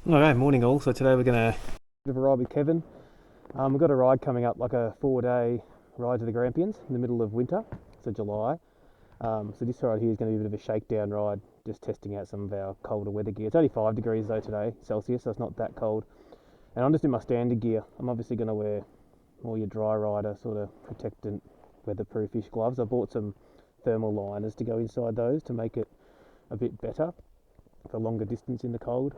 Okay, morning all. So today we're going to have a ride with Kevin. We've got a ride coming up, like a 4-day ride to the Grampians in the middle of winter, so July. So this ride here is going to be a bit of a shakedown ride, just testing out some of our colder weather gear. It's only 5 degrees though today, Celsius, so it's not that cold. And I'm just in my standard gear. I'm obviously going to wear all your dry rider sort of protectant, weatherproofish gloves. I bought some thermal liners to go inside those to make it a bit better for longer distance in the cold.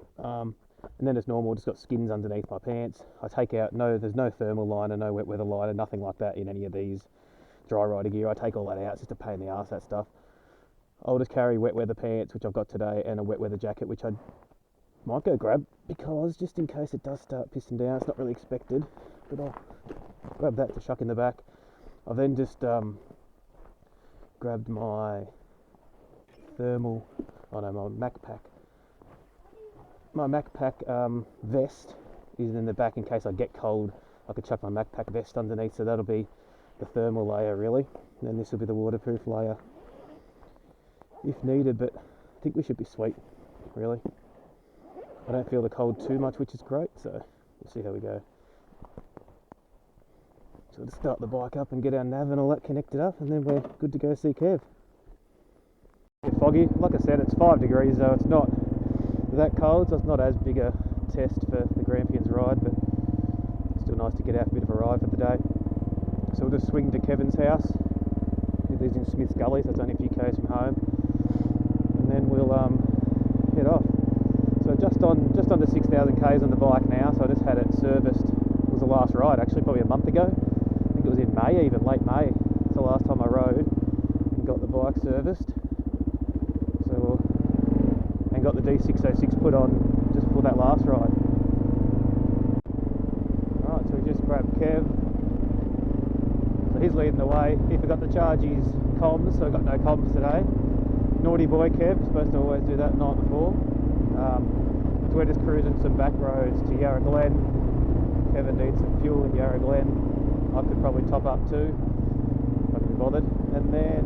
And then as normal, just got skins underneath my pants. I take out, there's no thermal liner, no wet weather liner, nothing like that in any of these dry rider gear. I take all that out, it's just a pain in the arse, that stuff. I'll just carry wet weather pants, which I've got today, and a wet weather jacket, which I might go grab, because just in case it does start pissing down, it's not really expected, but I'll grab that to chuck in the back. I've then just grabbed my my MacPack. My MacPack vest is in the back in case I get cold. I could chuck my MacPack vest underneath, so that'll be the thermal layer really. And then this will be the waterproof layer if needed, but I think we should be sweet, really. I don't feel the cold too much, which is great, so we'll see how we go. So we'll just start the bike up and get our nav and all that connected up, and then we're good to go see Kev. It's foggy, like I said, it's 5 degrees though, it's not that cold, so it's not as big a test for the Grampians ride, but it's still nice to get out a bit of a ride for the day. So we'll just swing to Kevin's house. He lives in Smith's Gully, so it's only a few k's from home, and then we'll head off. So just under 6,000 k's on the bike now, so I just had it serviced. It was the last ride actually, probably a month ago. I think it was in May, even late May. It's the last time I rode and got the bike serviced. Got the D606 put on just before that last ride. Alright, so we just grabbed Kev. So he's leading the way. He forgot to charge his comms, so I've got no comms today. Naughty boy Kev, supposed to always do that the night before. So we're just cruising some back roads to Yarra Glen. Kevin needs some fuel in Yarra Glen. I could probably top up too, if I can be bothered. And then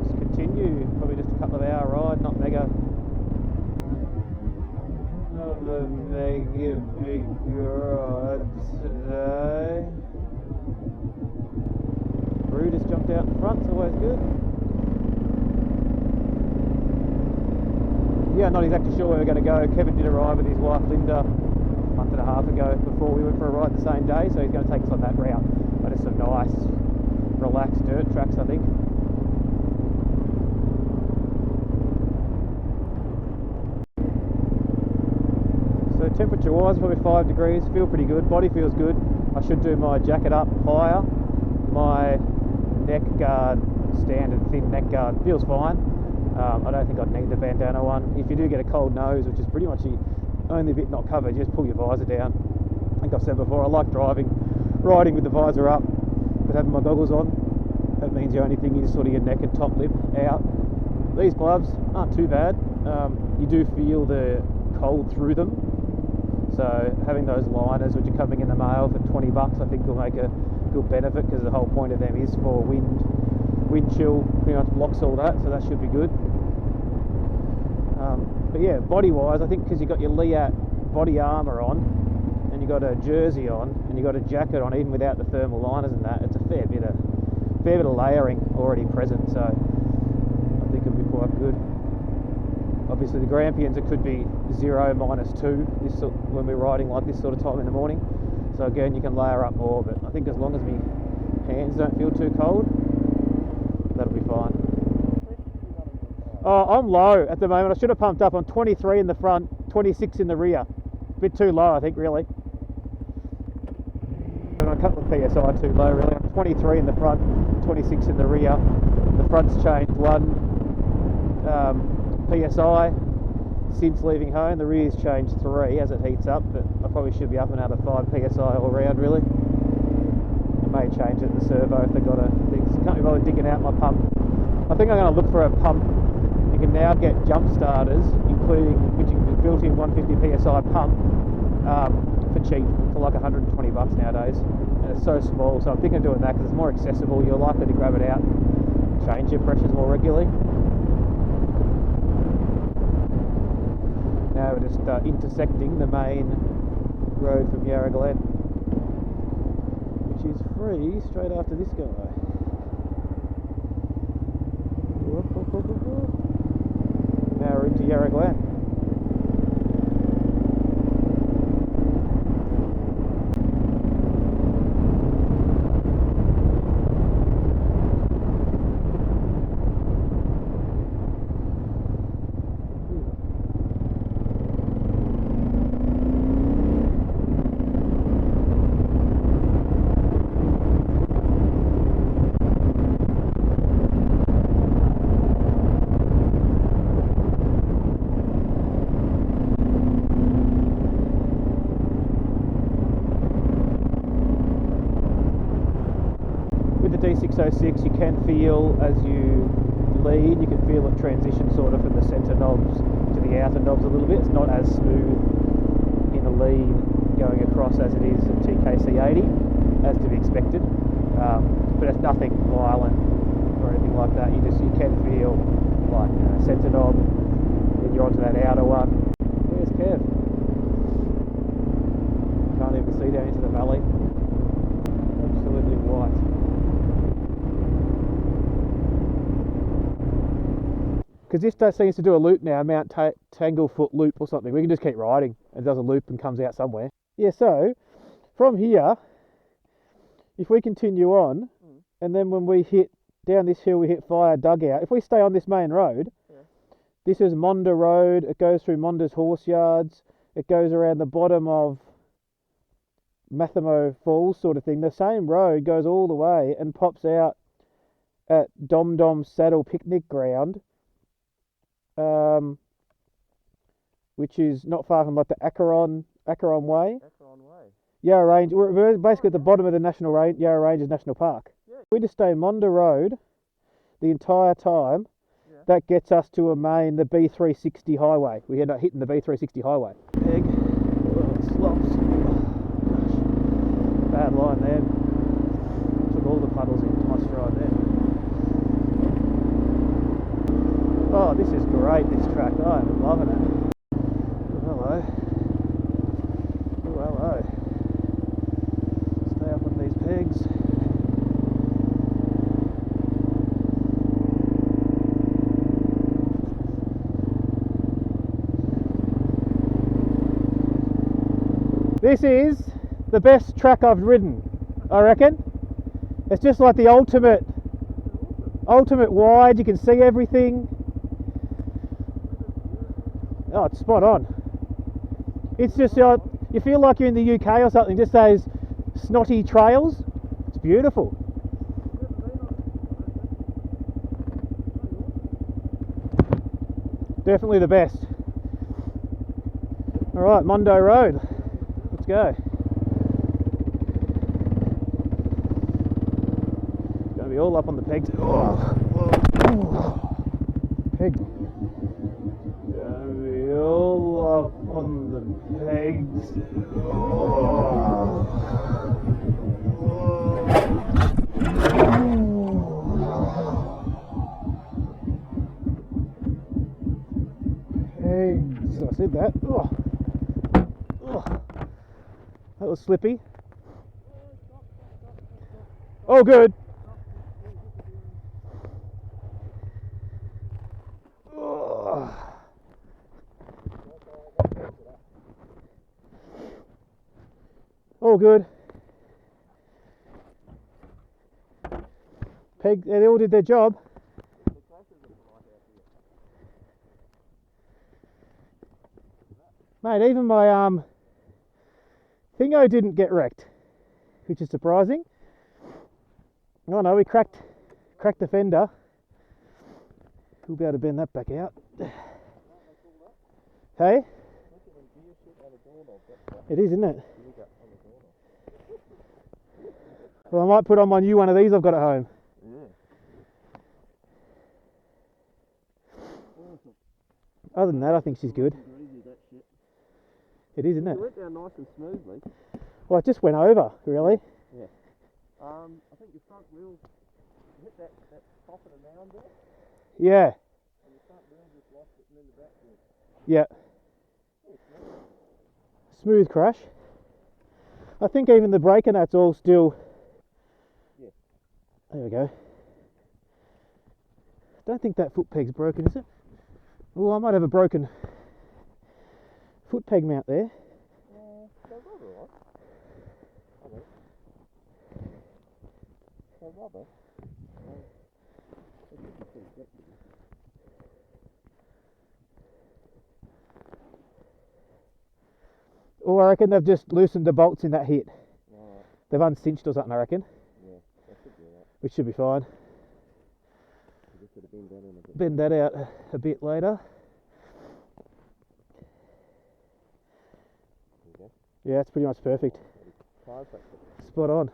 just continue, probably just a couple of hour ride, not mega. Make it big ride today. Brew just jumped out in front, it's always good. Yeah, not exactly sure where we're going to go. Kevin did arrive with his wife Linda a month and a half ago before we went for a ride the same day, so he's going to take us on that route. But it's some nice, relaxed dirt tracks, I think. Temperature wise, probably 5 degrees, feel pretty good, body feels good. I should do my jacket up higher. My neck guard, standard thin neck guard, feels fine. I don't think I'd need the bandana one. If you do get a cold nose, which is pretty much the only bit not covered, you just pull your visor down. I think I've said before, I like riding with the visor up, but having my goggles on, that means the only thing is sort of your neck and top lip out. These gloves aren't too bad. You do feel the cold through them. So having those liners, which are coming in the mail for $20, I think will make a good benefit, because the whole point of them is for wind chill, pretty much blocks all that, so that should be good. But yeah, body wise, I think because you've got your Liat body armour on, and you've got a jersey on, and you've got a jacket on, even without the thermal liners and that, it's a fair bit of layering already present, so I think it'll be quite good. Obviously the Grampians, it could be 0, -2 when we're riding like this sort of time in the morning. So again, you can layer up more, but I think as long as my hands don't feel too cold, that'll be fine. Oh, I'm low at the moment. I should have pumped up. I'm 23 in the front, 26 in the rear. A bit too low, I think, really. And a couple of PSI too low, really. I'm 23 in the front, 26 in the rear. The front's changed 1 PSI since leaving home. The rear's changed 3 as it heats up, but I probably should be up another 5 PSI all round, really. I may change it in the servo if they've got can't be bothered digging out my pump. I think I'm going to look for a pump. You can now get jump starters, which is built-in 150 PSI pump, for cheap, for like $120 nowadays. And it's so small, so I'm thinking of doing that because it's more accessible. You're likely to grab it out and change your pressures more regularly. Now now we're just intersecting the main road from Yarra Glen, which is free straight after this guy. Now we're into Yarra Glen. D606, you can feel as you lean, you can feel it transition sort of from the centre knobs to the outer knobs a little bit. It's not as smooth in a lean going across as it is at TKC80, as to be expected, but it's nothing violent or anything like that. You can feel like centre knob, then you're onto that outer one. Where's Kev? Can't even see down into the valley. Absolutely white. Because this seems to do a loop now, Mount Tanglefoot loop or something. We can just keep riding. It does a loop and comes out somewhere. Yeah, so from here, if we continue on, and then when we hit down this hill, we hit Fire Dugout. If we stay on this main road, this is Monda Road. It goes through Monda's horse yards. It goes around the bottom of Mathamo Falls sort of thing. The same road goes all the way and pops out at Dom Dom's Saddle Picnic Ground. Which is not far from like the Acron Way. Yarra Range. We're basically at the bottom of the National Range, Yarra Ranges National Park. Yeah. We just stay Monda Road the entire time. Yeah. That gets us to the B360 highway. We end up hitting the B360 highway. Peg. Oh, it slops. Gosh. Bad line there. Took all the puddles in. Nice ride there. Oh, this is great, this track. I'm loving it. Oh, hello. Oh, hello. Stay up on these pegs. This is the best track I've ridden, I reckon. It's just like the ultimate wide. You can see everything. Oh, it's spot on. It's just, you feel like you're in the UK or something, just those snotty trails. It's beautiful. Definitely the best. Alright, Mondo Road. Let's go. Gonna be all up on the pegs. Peg. All up on the pegs. Pegs. I said that. That was slippy. Oh, good. All good. Peg, they all did their job. Mate, even my Thingo didn't get wrecked, which is surprising. Oh no, we cracked the fender. We'll be able to bend that back out. Hey? It is, isn't it? Well, I might put on my new one of these I've got at home. Yeah. Other than that, I think she's good. It is, isn't it? It went down nice and smoothly. Well, it just went over, really. Yeah. I think your front wheel hit that top of the mound there. Yeah. And your front wheel just lost it and then the back wheel. Yeah. Smooth crash. I think even the brake and that's all still. Yeah. There we go. Don't think that foot peg's broken, is it? Oh, I might have a broken foot peg mount there. They're rubber, right? They're rubber. They should be pretty flexible. Oh, I reckon they've just loosened the bolts in that hit. Right. They've uncinched or something, I reckon. Yeah, they should do that. Which should be fine. You just gotta bend that in a bit. Bend that out a bit later. There you go. Yeah, it's pretty much perfect. Tires back there. Spot on.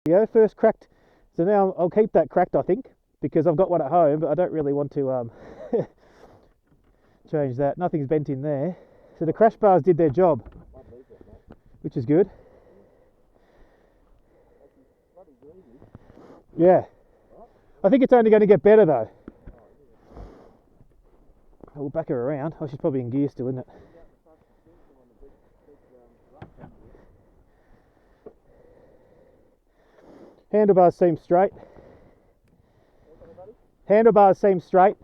There you go, first cracked. So now I'll keep that cracked, I think, because I've got one at home, but I don't really want to change that. Nothing's bent in there. So the crash bars did their job, which is good. Yeah. I think it's only going to get better though. We'll back her around. Oh, she's probably in gear still, isn't it? Handlebars seem straight. Handlebars seem straight.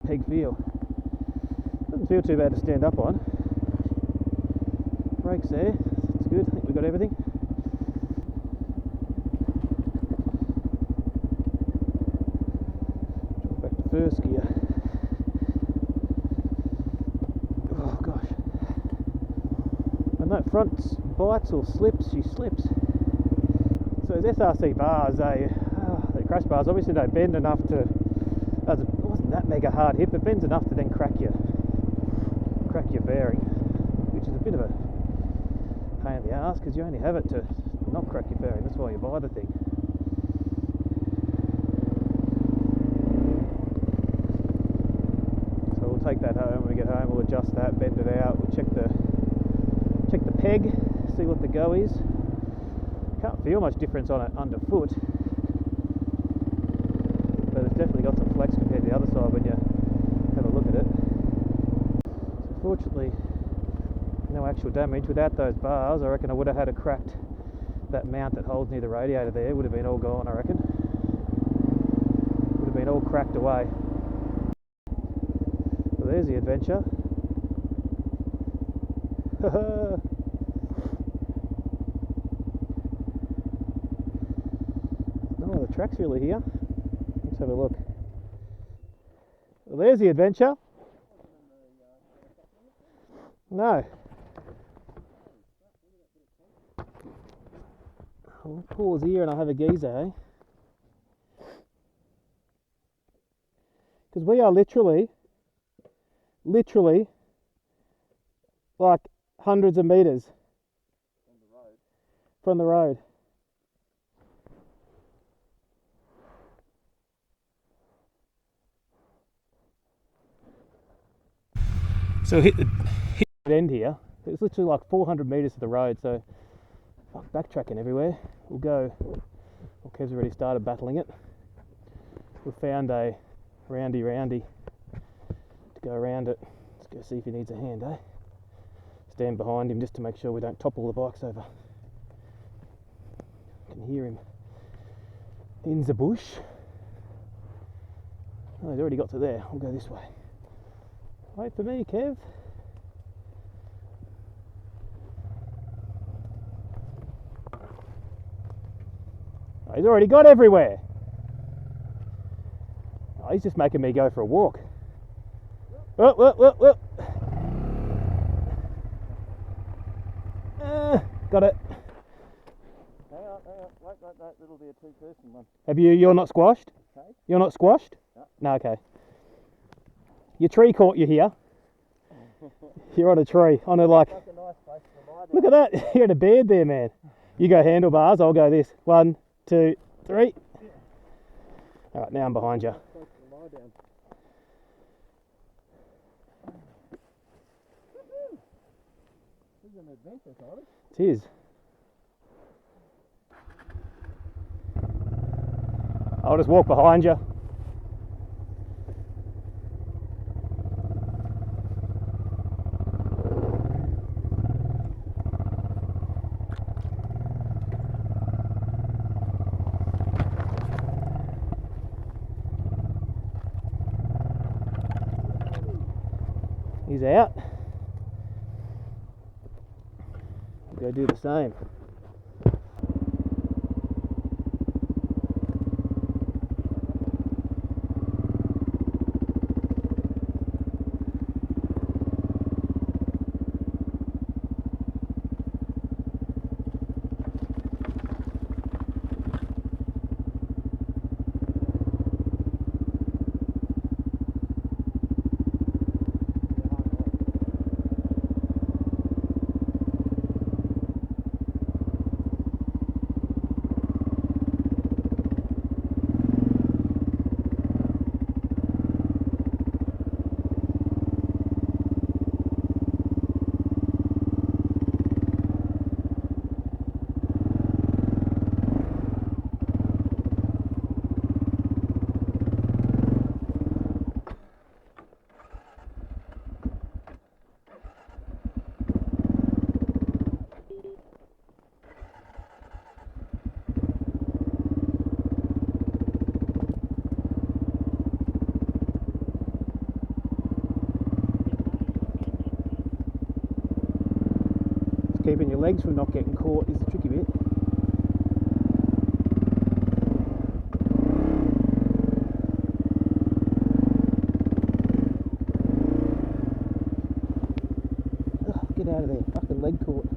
Peg feel. Doesn't feel too bad to stand up on. Brakes there. That's good. I think we've got everything. Drop back to first gear. Oh gosh. When that front bites or slips, she slips. So those SRC bars, the crash bars, obviously they bend enough to. It wasn't that mega hard hit, but bends enough to then crack your bearing, which is a bit of a pain in the ass because you only have it to not crack your bearing. That's why you buy the thing. So we'll take that home. When we get home, we'll adjust that, bend it out. We'll check the peg, see what the go is. Can't feel much difference on it underfoot, but it's definitely got some flex compared to the other side when you have a look at it. Fortunately, no actual damage. Without those bars, I reckon I would have had a cracked that mount that holds near the radiator there. Would have been all gone, I reckon. Would have been all cracked away. Well, there's the adventure. No, the track's really here. Let's have a look. Well, there's the adventure. No. I'll pause here and I'll have a geezer, eh? Because we are literally like hundreds of meters from the road. So hit the end here. It's literally like 400 meters to the road, so backtracking everywhere. We'll go. Well, Kev's already started battling it. We found a roundy to go around it. Let's go see if he needs a hand, eh? Stand behind him just to make sure we don't topple the bikes over. I can hear him in the bush. Oh, he's already got to there. We'll go this way. Wait for me, Kev. Oh, he's already got everywhere. Oh, he's just making me go for a walk. Whoop, whoop, whoop, whoop. Got it. Hang on. Wait, that'll be a two-person one. You're not squashed? Okay. You're not squashed? No. No, okay. Your tree caught you here. You're on a tree. On a like. That's a nice place to lie Look at that. You're in a bed there, man. You go handlebars, I'll go this. 1, 2, 3. Alright, now I'm behind you. This is an adventure, Simon. It is. I'll just walk behind you. He's out. Go do the same. Keeping your legs from not getting caught is the tricky bit. Ugh, get out of there, fucking leg caught.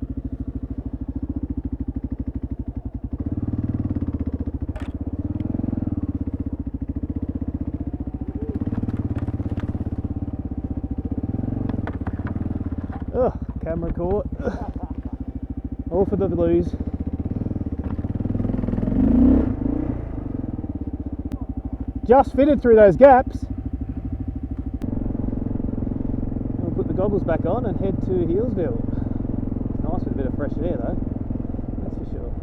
Ugh, camera caught. All for the blues. Just fitted through those gaps. We'll put the goggles back on and head to Healesville. It's nice with a bit of fresh air though, that's for sure.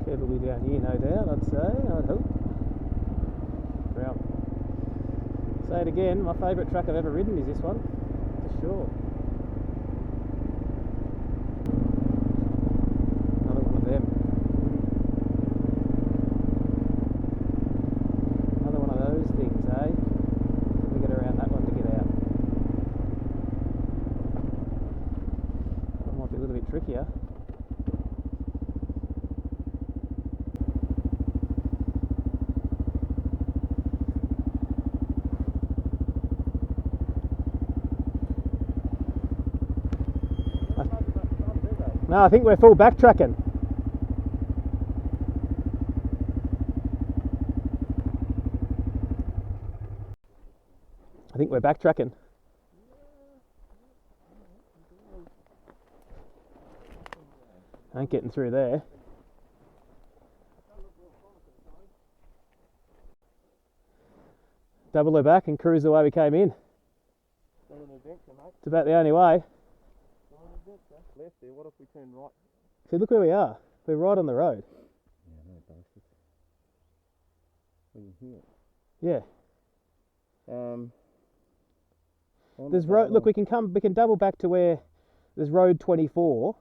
Kev will be down here no doubt, I'd say, I'd hope. Well, say it again, my favourite track I've ever ridden is this one, for sure. Trickier. No, I think we're full backtracking. I think we're backtracking. Ain't getting through there. Double her back and cruise the way we came in. It's about the only way. Left there, what if we turn right? See, look where we are. We're right on the road. Yeah, no bastards. Are you Yeah. here? There's road. Look, we can double back to where there's road 24.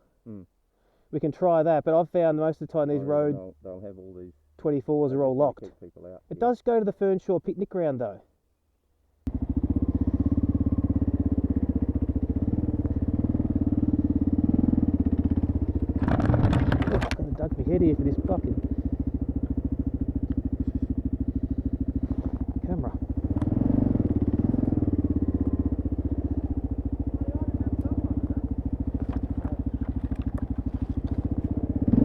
We can try that, but I've found most of the time these road they'll have all these 24s are all locked. People out. It does go to the Fernshaw picnic ground though. Oh, I'm gonna duck my head here for this fucking camera.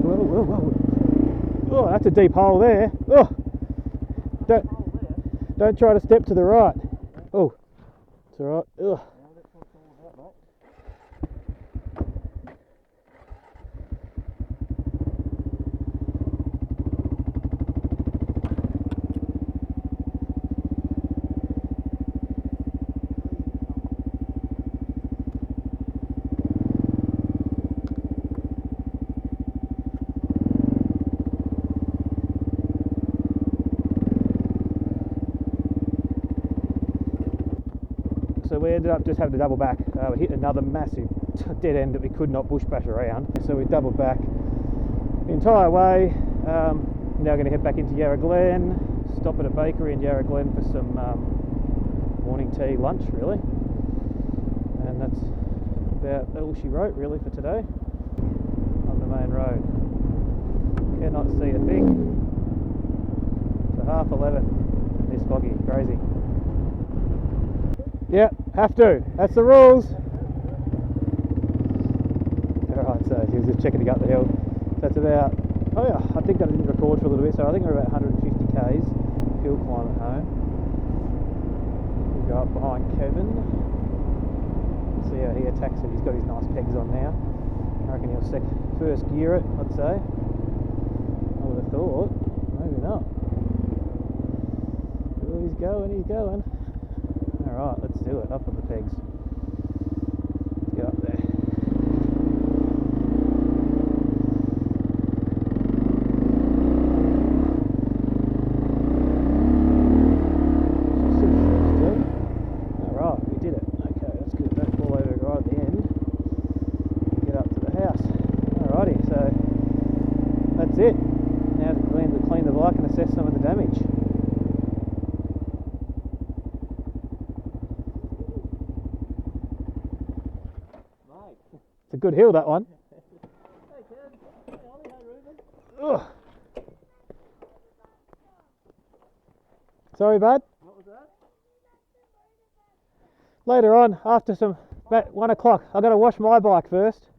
Whoa. Oh, that's a deep hole there. Oh, don't try to step to the right. Oh, it's alright. Ugh. we ended up just having to double back. We hit another massive dead end that we could not bush bash around, so we doubled back the entire way. Now going to head back into Yarra Glen, stop at a bakery in Yarra Glen for some morning tea lunch really, and that's about all she wrote really for today on the main road. Cannot see a thing. So 11:30. It's foggy, crazy. Yeah, have to. That's the rules. Alright, so he was just checking to go up the hill. That's about, oh yeah, I think I didn't record for a little bit, so I think we're about 150 k's hill climb at home. We go up behind Kevin. See how he attacks it. He's got his nice pegs on now. I reckon he'll first gear it, I'd say. I would have thought. Maybe not. Oh, he's going. Alright, let's do it. Up on the pegs. Let's get up there. Alright, we did it. Okay, that's good. Don't fall over right at the end. Get up to the house. Alrighty, so that's it. Now to clean the bike and assess some of the damage. It's a good hill, that one. Hey Ken, hey Ollie, hey Ruben. Ugh. Sorry, bud. What was that? Later on, after some, about 1 o'clock. I've got to wash my bike first.